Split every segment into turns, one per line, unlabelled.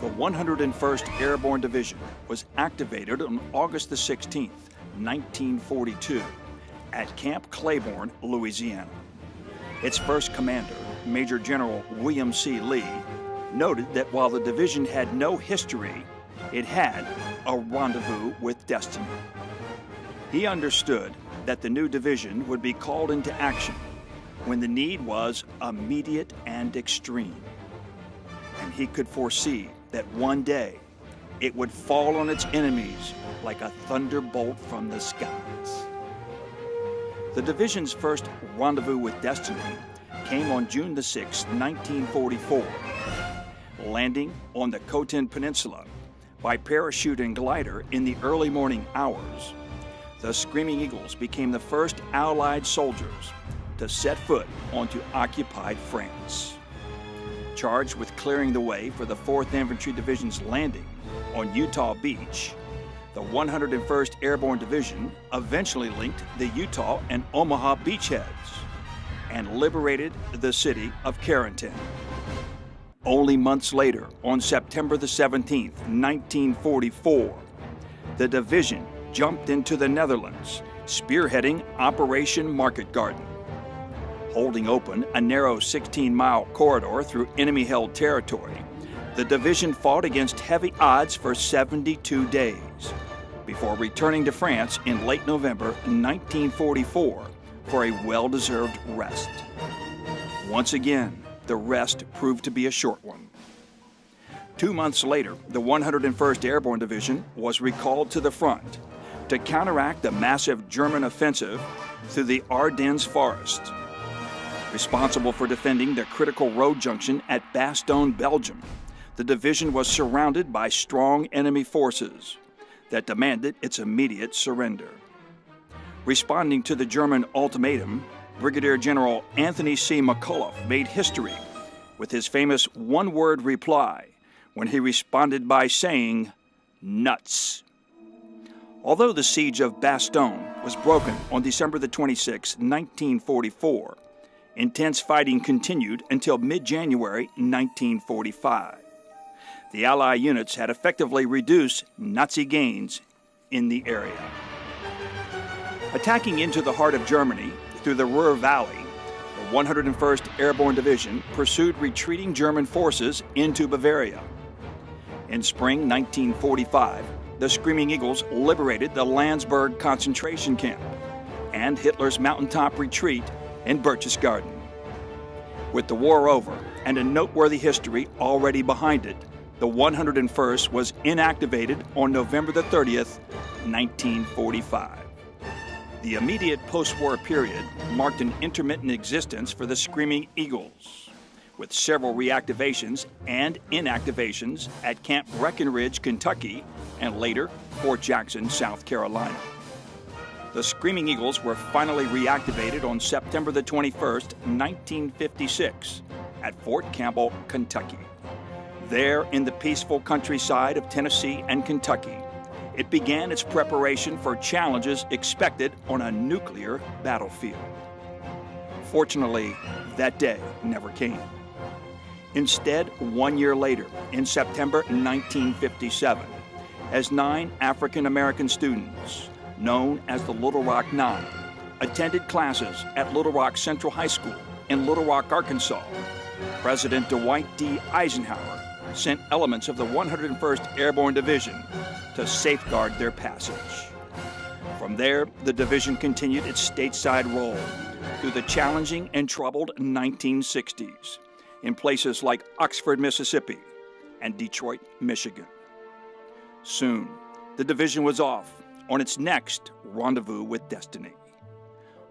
The 101st Airborne Division was activated on August the 16th, 1942, at Camp Claiborne, Louisiana. Its first commander, Major General William C. Lee, noted that while the division had no history, it had a rendezvous with destiny. He understood that the new division would be called into action when the need was immediate and extreme. And he could foresee that one day it would fall on its enemies like a thunderbolt from the skies. The division's first rendezvous with destiny came on June the 6th, 1944. Landing on the Khotan Peninsula by parachute and glider in the early morning hours, the Screaming Eagles became the first Allied soldiers to set foot onto occupied France. Charged with clearing the way for the 4th Infantry Division's landing on Utah Beach, the 101st Airborne Division eventually linked the Utah and Omaha beachheads and liberated the city of Carentan. Only months later, on September the 17th, 1944, the division jumped into the Netherlands, spearheading Operation Market Garden. Holding open a narrow 16-mile corridor through enemy-held territory, the division fought against heavy odds for 72 days before returning to France in late November 1944 for a well-deserved rest. Once again, the rest proved to be a short one. 2 months later, the 101st Airborne Division was recalled to the front to counteract the massive German offensive through the Ardennes forest. Responsible for defending the critical road junction at Bastogne, Belgium, the division was surrounded by strong enemy forces that demanded its immediate surrender. Responding to the German ultimatum, Brigadier General Anthony C. McCullough made history with his famous one-word reply when he responded by saying, "Nuts." Although the siege of Bastogne was broken on December the 26th, 1944, intense fighting continued until mid-January 1945. The Allied units had effectively reduced Nazi gains in the area. Attacking into the heart of Germany through the Ruhr Valley, the 101st Airborne Division pursued retreating German forces into Bavaria. In spring 1945, the Screaming Eagles liberated the Landsberg concentration camp and Hitler's mountaintop retreat in Berchtesgaden. With the war over and a noteworthy history already behind it, the 101st was inactivated on November the 30th, 1945. The immediate post-war period marked an intermittent existence for the Screaming Eagles, with several reactivations and inactivations at Camp Breckinridge, Kentucky, and later Fort Jackson, South Carolina. The Screaming Eagles were finally reactivated on September the 21st, 1956, at Fort Campbell, Kentucky. There, in the peaceful countryside of Tennessee and Kentucky, it began its preparation for challenges expected on a nuclear battlefield. Fortunately, that day never came. Instead, 1 year later, in September 1957, as 9 African-American students, known as the Little Rock Nine, attended classes at Little Rock Central High School in Little Rock, Arkansas, President Dwight D. Eisenhower sent elements of the 101st Airborne Division to safeguard their passage. From there, the division continued its stateside role through the challenging and troubled 1960s in places like Oxford, Mississippi, and Detroit, Michigan. Soon, the division was off on its next rendezvous with destiny.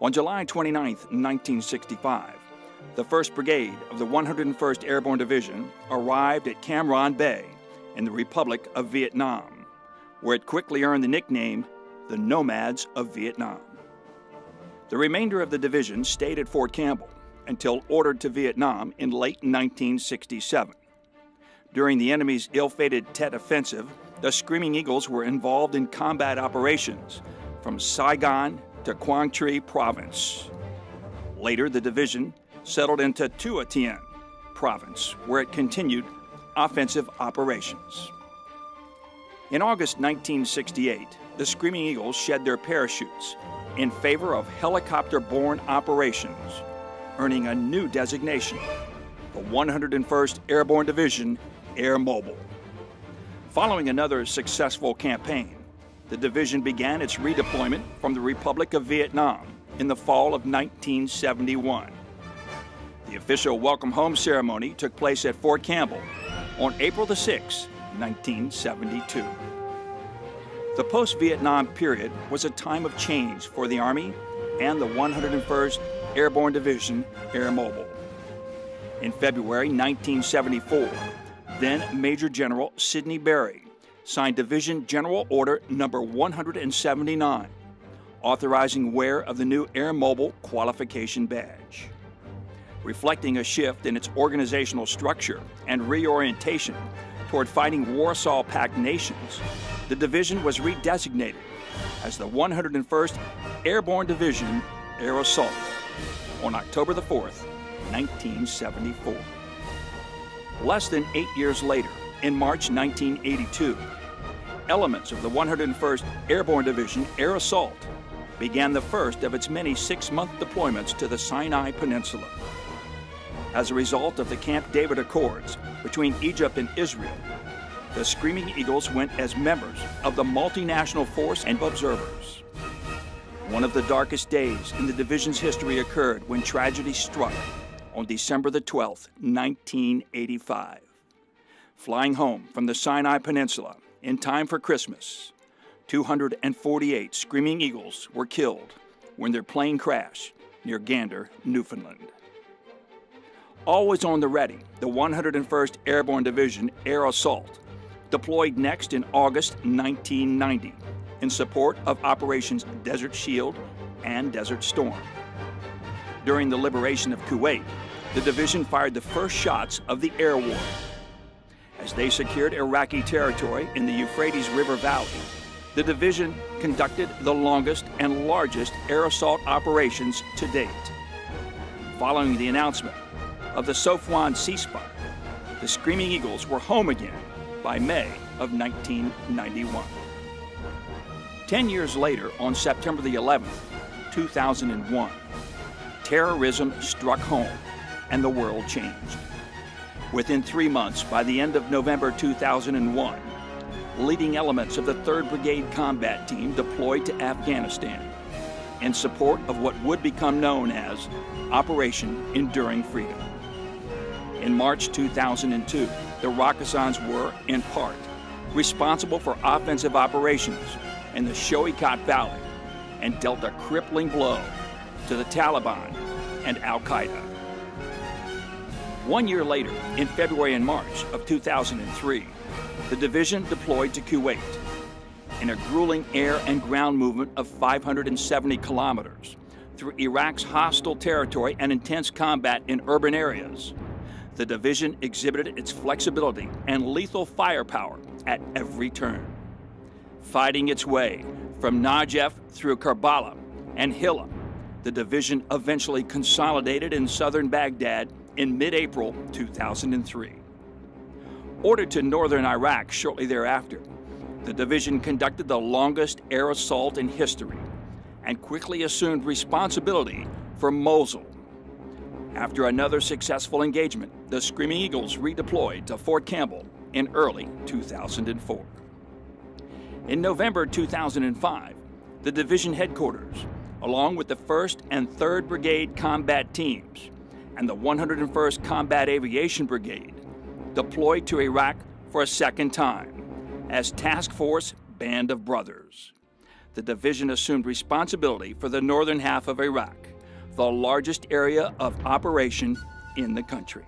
On July 29, 1965, the 1st Brigade of the 101st Airborne Division arrived at Cam Ranh Bay in the Republic of Vietnam, where it quickly earned the nickname the Nomads of Vietnam. The remainder of the division stayed at Fort Campbell until ordered to Vietnam in late 1967. During the enemy's ill-fated Tet Offensive, the Screaming Eagles were involved in combat operations from Saigon to Quang Tri Province. Later, the division settled into Tuo Tien Province, where it continued offensive operations. In August 1968, the Screaming Eagles shed their parachutes in favor of helicopter-borne operations, earning a new designation, the 101st Airborne Division, Air Mobile. Following another successful campaign, the division began its redeployment from the Republic of Vietnam in the fall of 1971. The official welcome home ceremony took place at Fort Campbell on April 6, 1972. The post-Vietnam period was a time of change for the Army and the 101st Airborne Division, Air Mobile. In February 1974, then Major General Sidney Berry signed Division General Order Number 179, authorizing wear of the new Air Mobile qualification badge. Reflecting a shift in its organizational structure and reorientation toward fighting Warsaw Pact nations, the division was redesignated as the 101st Airborne Division, Air Assault, on October 4, 1974. Less than 8 years later, in March 1982, elements of the 101st Airborne Division, Air Assault, began the first of its many 6-month deployments to the Sinai Peninsula. As a result of the Camp David Accords between Egypt and Israel, the Screaming Eagles went as members of the multinational force and observers. One of the darkest days in the division's history occurred when tragedy struck on December 12, 1985. Flying home from the Sinai Peninsula in time for Christmas, 248 Screaming Eagles were killed when their plane crashed near Gander, Newfoundland. Always on the ready, the 101st Airborne Division, Air Assault, deployed next in August 1990 in support of Operations Desert Shield and Desert Storm. During the liberation of Kuwait, the division fired the first shots of the air war. As they secured Iraqi territory in the Euphrates River Valley, the division conducted the longest and largest air assault operations to date. Following the announcement of the Sofwan ceasefire, the Screaming Eagles were home again by May of 1991. 10 years later, on September the 11th, 2001, terrorism struck home and the world changed. Within 3 months, by the end of November 2001, leading elements of the 3rd Brigade Combat Team deployed to Afghanistan in support of what would become known as Operation Enduring Freedom. In March 2002, the Rakkasans were, in part, responsible for offensive operations in the Shoikat Valley and dealt a crippling blow to the Taliban and Al-Qaeda. 1 year later, in February and March of 2003, the division deployed to Kuwait. In a grueling air and ground movement of 570 kilometers through Iraq's hostile territory and intense combat in urban areas, the division exhibited its flexibility and lethal firepower at every turn. Fighting its way from Najaf through Karbala and Hilla, the division eventually consolidated in southern Baghdad in mid-April 2003. Ordered to northern Iraq shortly thereafter, the division conducted the longest air assault in history and quickly assumed responsibility for Mosul. After another successful engagement, the Screaming Eagles redeployed to Fort Campbell in early 2004. In November 2005, the division headquarters, along with the 1st and 3rd Brigade combat teams and the 101st Combat Aviation Brigade, deployed to Iraq for a second time as Task Force Band of Brothers. The division assumed responsibility for the northern half of Iraq, the largest area of operation in the country.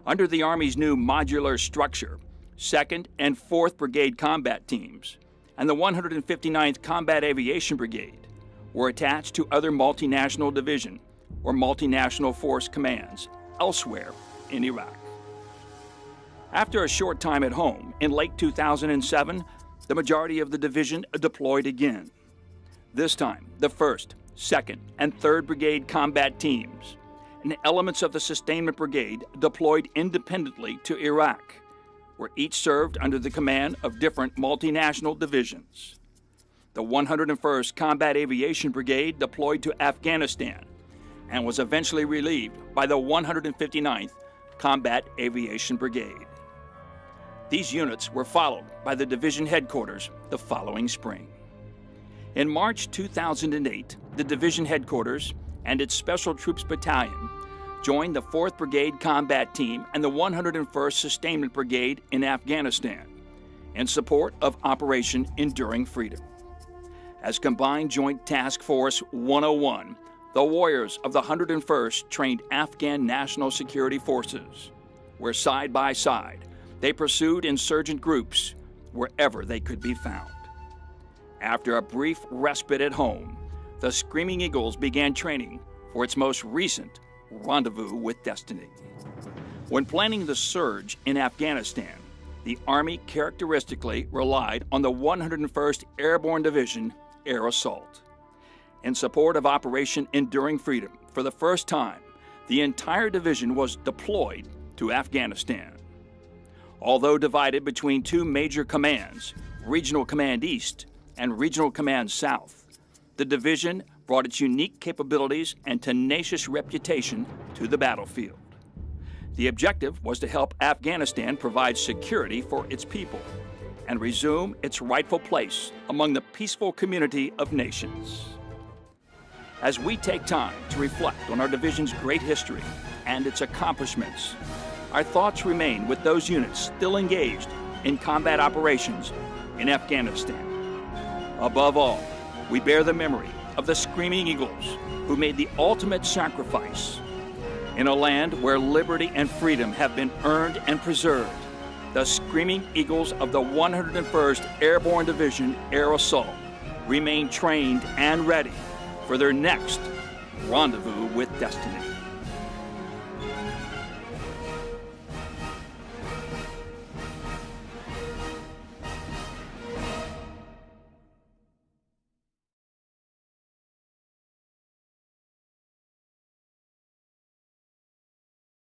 Under the Army's new modular structure, 2nd and 4th Brigade combat teams and the 159th Combat Aviation Brigade were attached to other multinational division or multinational force commands elsewhere in Iraq. After a short time at home, in late 2007, the majority of the division deployed again. This time, the 1st, 2nd, and 3rd Brigade combat teams and elements of the Sustainment Brigade deployed independently to Iraq, where each served under the command of different multinational divisions. The 101st Combat Aviation Brigade deployed to Afghanistan and was eventually relieved by the 159th Combat Aviation Brigade. These units were followed by the division headquarters the following spring. In March 2008, the division headquarters and its Special Troops Battalion joined the 4th Brigade Combat Team and the 101st Sustainment Brigade in Afghanistan in support of Operation Enduring Freedom. As Combined Joint Task Force 101, the warriors of the 101st trained Afghan National Security Forces, where side by side they pursued insurgent groups wherever they could be found. After a brief respite at home, the Screaming Eagles began training for its most recent rendezvous with destiny. When planning the surge in Afghanistan, the Army characteristically relied on the 101st Airborne Division Air Assault. In support of Operation Enduring Freedom, for the first time, the entire division was deployed to Afghanistan. Although divided between two major commands, Regional Command East and Regional Command South, the division brought its unique capabilities and tenacious reputation to the battlefield. The objective was to help Afghanistan provide security for its people and resume its rightful place among the peaceful community of nations. As we take time to reflect on our division's great history and its accomplishments, our thoughts remain with those units still engaged in combat operations in Afghanistan. Above all, we bear the memory of the Screaming Eagles who made the ultimate sacrifice. In a land where liberty and freedom have been earned and preserved, the Screaming Eagles of the 101st Airborne Division Air Assault remain trained and ready for their next rendezvous with destiny.